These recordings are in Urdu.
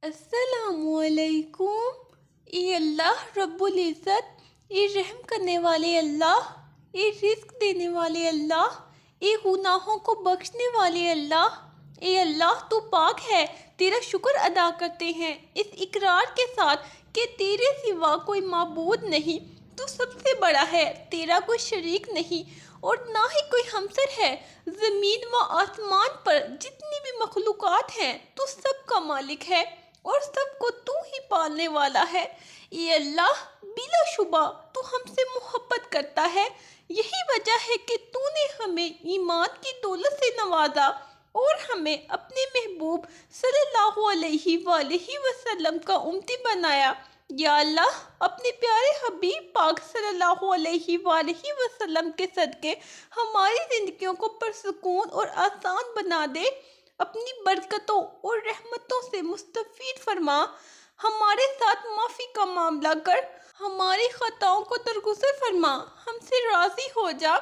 السلام علیکم۔ اے اللہ رب العزت، اے رحم کرنے والے اللہ، اے رزق دینے والے اللہ، اے گناہوں کو بخشنے والے اللہ، اے اللہ تو پاک ہے، تیرا شکر ادا کرتے ہیں اس اقرار کے ساتھ کہ تیرے سوا کوئی معبود نہیں، تو سب سے بڑا ہے، تیرا کوئی شریک نہیں اور نہ ہی کوئی ہمسر ہے۔ زمین و آسمان پر جتنی بھی مخلوقات ہیں تو سب کا مالک ہے اور سب کو تو ہی پالنے والا ہے۔ اے اللہ، بلا شبہ تو ہم سے محبت کرتا ہے، یہی وجہ ہے کہ تو نے ہمیں ایمان کی دولت سے نوازا اور ہمیں اپنے محبوب صلی اللہ علیہ وآلہ وسلم کا امتی بنایا۔ یا اللہ، اپنے پیارے حبیب پاک صلی اللہ علیہ وآلہ وسلم کے صدقے ہماری زندگیوں کو پرسکون اور آسان بنا دے، اپنی برکتوں اور رحمتوں سے مستفید فرما، ہمارے ساتھ معافی کا معاملہ کر، ہماری خطاؤں کو درگزر فرما، ہم سے راضی ہو جا،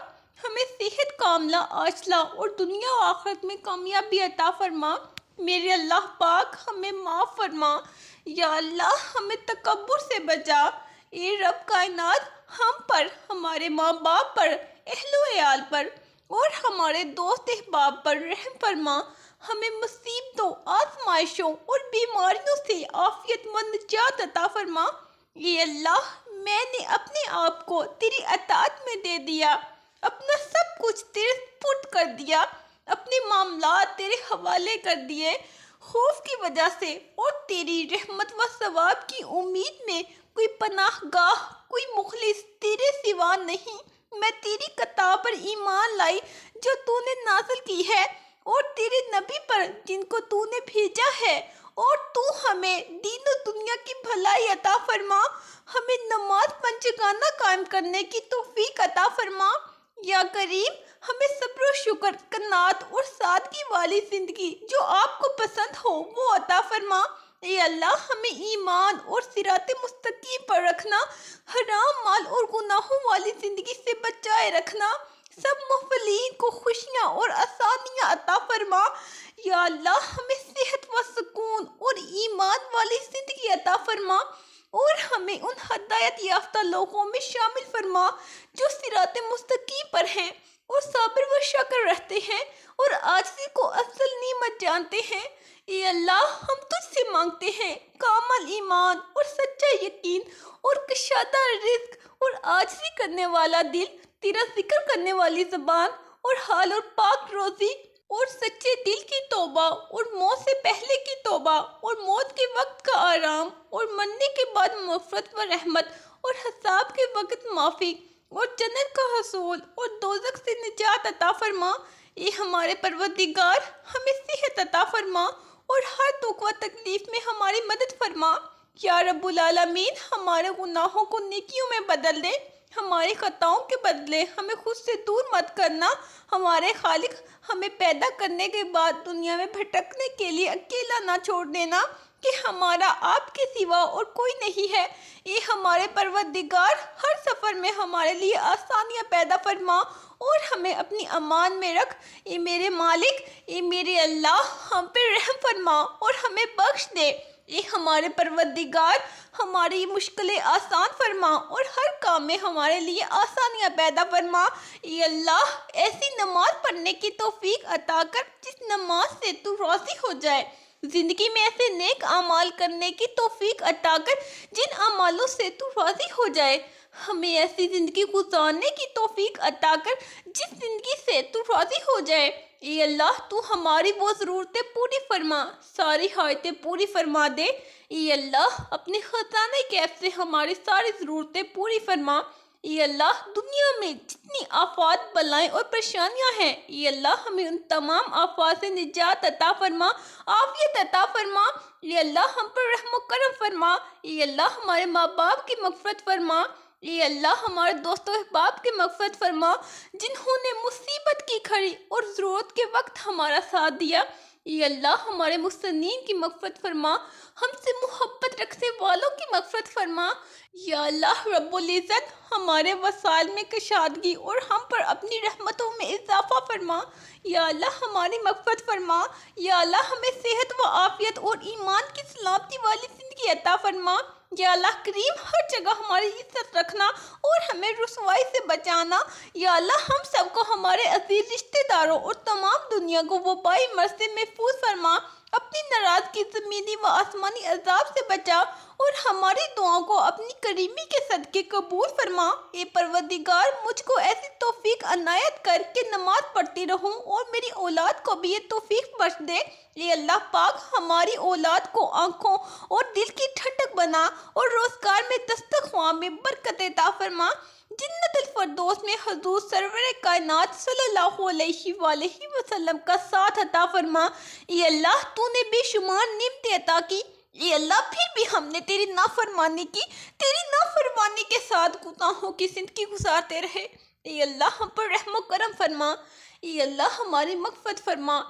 ہمیں صحت کاملہ عاجلہ اور دنیا و آخرت میں کامیابی عطا فرما۔ میرے اللہ پاک، ہمیں معاف فرما۔ یا اللہ، ہمیں تکبر سے بچا۔ اے رب کائنات، ہم پر، ہمارے ماں باپ پر، اہل و عیال پر اور ہمارے دوست احباب پر رحم فرما، ہمیں مصیبتوں، آزمائشوں اور بیماریوں سے عافیت مند نجات عطا فرما۔ اے اللہ، میں نے اپنے آپ کو تیری اطاعت میں دے دیا، اپنا سب کچھ تیرے سپرد کر دیا، اپنے معاملات تیرے حوالے کر دیے، خوف کی وجہ سے اور تیری رحمت و ثواب کی امید میں کوئی پناہ گاہ، کوئی مخلص تیرے سوا نہیں۔ میں تیری کتاب پر ایمان لائی جو تو نے نازل کی ہے اور تیرے نبی پر جن کو تو نے بھیجا ہے، اور تو ہمیں دین و دنیا کی بھلائی عطا فرما، ہمیں نماز پنجگانہ قائم کرنے کی توفیق عطا فرما۔ یا کریم، ہمیں صبر و شکر، قناعت اور سادگی والی زندگی جو آپ کو پسند ہو وہ عطا فرما۔ اے اللہ، ہمیں ایمان اور صراط مستقیم پر رکھنا، حرام مال اور گناہوں والی زندگی سے بچائے رکھنا، سب مغفلین کو خوشیاں اور آسانیاں عطا فرما۔ یا اللہ، ہمیں صحت و سکون اور ایمان والی زندگی عطا فرما اور ہمیں ان ہدایت یافتہ لوگوں میں شامل فرما جو صراط مستقیم پر ہیں اور صبر و شکر رہتے ہیں اور عاجزی کو افضل نعمت جانتے ہیں۔ اے اللہ، ہم تجھ سے مانگتے ہیں کامل ایمان اور سچا یقین اور کشادہ رزق اور عاجزی کرنے والا دل، تیرا ذکر کرنے والی زبان اور حال اور پاک روزی اور سچے دل کی توبہ اور موت سے پہلے کی توبہ اور موت کے وقت کا آرام اور مرنے کے بعد مغفرت و رحمت اور حساب کے وقت معافی اور جنت کا حصول اور دوزخ سے نجات عطا فرما۔ اے ہمارے پروردگار، ہمیں صحت عطا فرما اور ہر دکھ و تکلیف میں ہماری مدد فرما۔ یا رب العالمین، ہمارے گناہوں کو نیکیوں میں بدل دے، ہماری خطاؤں کے بدلے ہمیں خود سے دور مت کرنا۔ ہمارے خالق، ہمیں پیدا کرنے کے بعد دنیا میں بھٹکنے کے لیے اکیلا نہ چھوڑ دینا کہ ہمارا آپ کے سوا اور کوئی نہیں ہے۔ اے ہمارے پروردگار، ہر سفر میں ہمارے لیے آسانیاں پیدا فرما اور ہمیں اپنی امان میں رکھ۔ اے میرے مالک، اے میرے اللہ، ہم پہ رحم فرما اور ہمیں بخش دے۔ اے ہمارے پروردگار، ہماری مشکلیں آسان فرما اور ہر کام میں ہمارے لیے آسانیاں پیدا فرما۔ اے اللہ، ایسی نماز پڑھنے کی توفیق عطا کر جس نماز سے تو راضی ہو جائے، زندگی میں ایسے نیک اعمال کرنے کی توفیق عطا کر جن اعمالوں سے تو راضی ہو جائے، ہمیں ایسی زندگی گزارنے کی توفیق عطا کر جس زندگی سے تو راضی ہو جائے۔ اے اللہ، تو ہماری وہ ضرورتیں پوری فرما، ساری حاجتیں پوری فرما دے۔ اے اللہ، اپنے خزانہ کیف سے ہماری ساری ضرورتیں پوری فرما۔ اے اللہ، دنیا میں جتنی آفات، بلائیں اور پریشانیاں ہیں، اے اللہ، ہمیں ان تمام آفات سے نجات عطا فرما، عافیت عطا فرما۔ اے اللہ، ہم پر رحم و کرم فرما۔ اے اللہ، ہمارے ماں باپ کی مغفرت فرما۔ اے اللہ، ہمارے دوست و احباب کی مغفرت فرما جنہوں نے مصیبت کی گھڑی اور ضرورت کے وقت ہمارا ساتھ دیا۔ اے اللہ ہمارے مستنین کی مغفرت فرما، ہم سے محبت رکھنے والوں کی مغفرت فرما۔ یا اللہ رب العزت ہمارے وسائل میں کشادگی اور ہم پر اپنی رحمتوں میں اضافہ فرما۔ یا اللہ ہماری مغفرت فرما۔ یا اللہ ہمیں صحت و عافیت اور ایمان کی سلامتی والی زندگی عطا فرما۔ یا اللہ کریم ہر جگہ ہماری عزت رکھنا اور ہمیں رسوائی سے بچانا۔ یا اللہ ہم سب کو، ہمارے عزیز رشتہ داروں اور تمام دنیا کو وبائی مرض سے محفوظ فرما۔ اپنی ناراضگی زمینی و آسمانی عذاب سے بچا اور ہماری دعاؤں کو اپنی کریمی کے صدقے قبول فرما۔ اے پروردگار مجھ کو ایسی توفیق عنایت کر کے نماز پڑھتی رہوں اور میری اولاد کو بھی یہ توفیق بخش دے۔ اے اللہ پاک ہماری اولاد کو آنکھوں اور دل کی ٹھنڈک بنا اور روزگار میں دستک خواہ میں برکت عطا فرما۔ جنت الفردوس میں حضور سرور کائنات صلی اللہ علیہ وآلہ وسلم کا ساتھ عطا فرما۔ اے اللہ تو نے بے شمار نعمتیں عطا کی، اے اللہ پھر بھی ہم نے تیری نافرمانی کی، تیری نافرمانی کے ساتھ گناہوں کی زندگی گزارتے رہے۔ اے اللہ ہم پر رحم و کرم فرما۔ اے اللہ ہماری مغفرت فرما،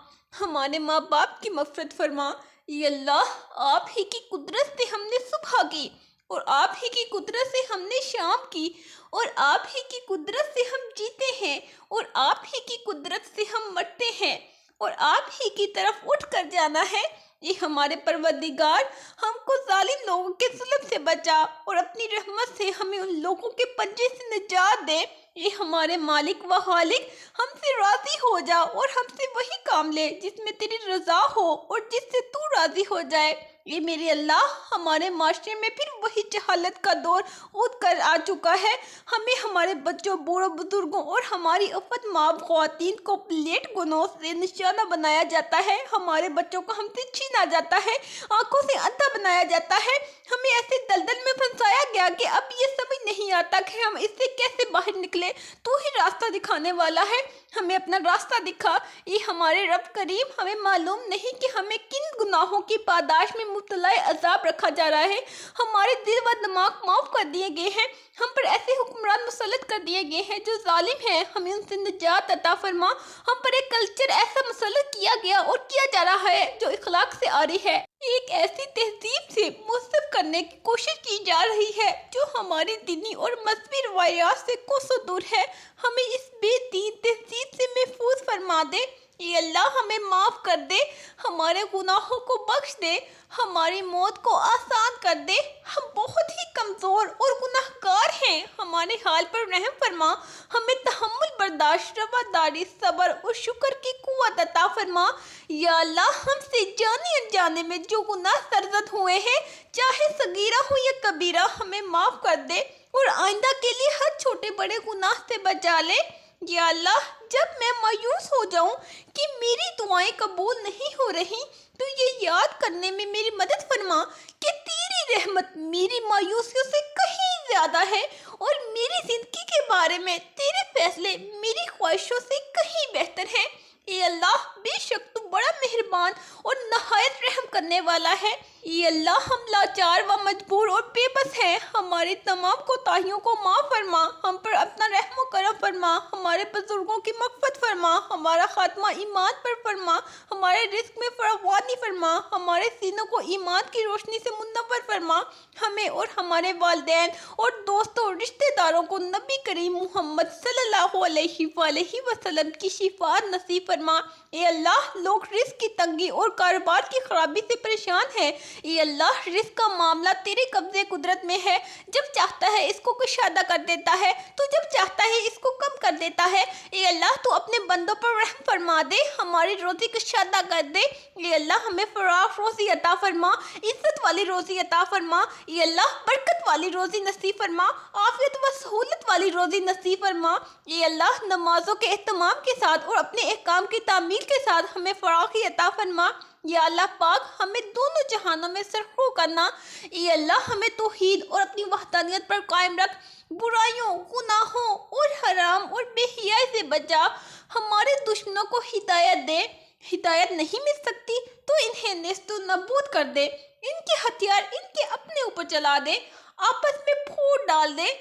ہمارے ماں باپ کی مغفرت فرما۔ اے اللہ آپ ہی کی قدرت سے ہم نے صبح کی اور آپ ہی کی قدرت سے ہم نے شام کی اور آپ ہی کی قدرت سے ہم جیتے ہیں اور آپ ہی کی قدرت سے ہم مرتے ہیں اور آپ ہی کی طرف اٹھ کر جانا ہے۔ یہ ہمارے پروردگار ہم کو ظالم لوگوں کے ظلم سے بچا اور اپنی رحمت سے ہمیں ان لوگوں کے پنجے سے نجات دے۔ یہ ہمارے مالک و خالق ہم سے راضی ہو جا اور ہم سے وہی کام لے جس میں تیری رضا ہو اور جس سے تو راضی ہو جائے۔ یہ میرے اللہ ہمارے معاشرے میں پھر وہی جہالت کا دور اٹھ کر آ چکا ہے۔ ہمیں ہمارے بچوں، بوڑھوں، بزرگوں اور ہماری عفت مآب خواتین کو پلیٹ گناہوں سے نشانہ بنایا جاتا ہے۔ ہمارے بچوں کو ہم سے چھینا جاتا ہے، آنکھوں سے اندھا بنایا جاتا ہے۔ ہمیں ایسے دلدل میں پھنسایا گیا کہ اب یہ سمجھ نہیں آتا کہ ہم اس سے کیسے باہر نکلے۔ تو ہی راستہ دکھانے والا ہے، ہمیں اپنا راستہ دکھا۔ یہ ہمارے رب کریم ہمیں معلوم نہیں کہ ہمیں کن گناہوں کی پاداش میں مبتلا عذاب رکھا جا رہا ہے۔ ہمارے دل و دماغ معاف کر دیے گئے ہیں، ہم پر ایسے حکمران مسلط کر دیے گئے ہیں جو ظالم ہیں، ہمیں ان سے نجات عطا فرما۔ ہم پر ایک کلچر ایسا مسلط کیا گیا اور کیا جا رہا ہے جو اخلاق سے آری ہے، ایک ایسی تہذیب سے منسوب کرنے کی کوشش کی جا رہی ہے جو ہماری دینی اور مذہبی روایات سے کوسوں دور ہے۔ ہمیں اس بے دین تہذیب سے محفوظ فرما دے۔ اے اللہ ہمیں معاف کر دے، ہمارے گناہوں کو بخش دے، ہماری موت کو آسان کر دے۔ ہم بہت ہی کمزور اور گناہگار ہیں، ہمارے حال پر رحم فرما۔ ہمیں تحمل، برداشت، رواداری، صبر اور شکر کی قوت عطا فرما۔ یا اللہ ہم سے جانے انجانے میں جو گناہ سرزد ہوئے ہیں، چاہے صغیرہ ہو یا کبیرہ، ہمیں معاف کر دے اور آئندہ کے لیے ہر چھوٹے بڑے گناہ سے بچا لے۔ یا اللہ جب میں مایوس ہو جاؤں کہ میری دعائیں قبول نہیں ہو رہی تو یہ یاد کرنے میں میری مدد فرما کہ تیری رحمت میری مایوسیوں سے کہیں زیادہ ہے اور میری زندگی کے بارے میں تیرے فیصلے میری خواہشوں سے کہیں بہتر ہیں۔ اے اللہ بے شک تو بڑا مہربان اور نہایت رحم کرنے والا ہے۔ اے اللہ ہم لاچار و مجبور اور بے بس ہیں، ہماری تمام کوتاہیوں کو معاف فرما، ہم پر اپنا رحم و کرم فرما، ہمارے بزرگوں کی مغفرت فرما، ہمارا خاتمہ ایمان پر فرما، ہمارے رزق میں فراوانی فرما، ہمارے سینوں کو ایمان کی روشنی سے منور فرما، ہمیں اور ہمارے والدین اور دوستوں اور رشتہ داروں کو نبی کریم محمد صلی اللہ علیہ وآلہ وسلم کی شفاعت نصیب فرما۔ اے اللہ لوگ رزق کی تنگی اور کاروبار کی خرابی سے پریشان ہیں، اے اللہ رزق کا معاملہ تیرے قبضے قدرت میں ہے، جب چاہتا ہے اس کو کشادہ کر دیتا ہے تو جب چاہتا ہے اس کو کم کر دیتا ہے۔ اے اللہ تو اپنے بندوں پر رحم فرما دے، ہماری روزی کشادہ کر دے۔ اے اللہ ہمیں فراخ روزی عطا فرما، عزت والی روزی عطا فرما۔ اے اللہ برکت والی روزی نصیب فرما، عافیت و سہولت والی روزی نصیب فرما۔ اے اللہ نمازوں کے اہتمام کے ساتھ اور اپنے احکام کی تعمیل کے ساتھ ہمیں فراخی عطا فرما۔ یا اللہ پاک ہمیں دونوں جہانوں میں سرخرو کرنا۔ اے اللہ ہمیں توحید اور اپنی وحدانیت پر قائم رکھ، برائیوں، گناہوں اور حرام اور بے حیائی سے بچا، ہمارے دشمنوں کو ہدایت دے، ہدایت نہیں مل سکتی تو انہیں نیست و نابود کر دے، ان کے ہتھیار ان کے اپنے اوپر چلا دے، آپس میں پھوٹ ڈال دے،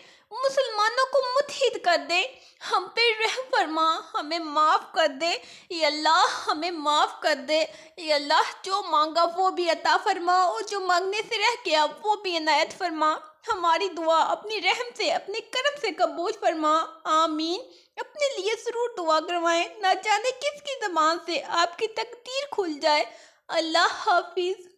مسلمانوں کو متحد کر دے، ہم پہ رحم فرما، ہمیں معاف کر دے یا اللہ، ہمیں معاف کر دے یا اللہ۔ جو مانگا وہ بھی عطا فرما، اور جو مانگنے سے رہ گیا وہ بھی عنایت فرما۔ ہماری دعا اپنی رحم سے، اپنے کرم سے قبول فرما، آمین۔ اپنے لیے ضرور دعا کروائیں، نہ جانے کس کی زبان سے آپ کی تقدیر کھل جائے۔ اللہ حافظ۔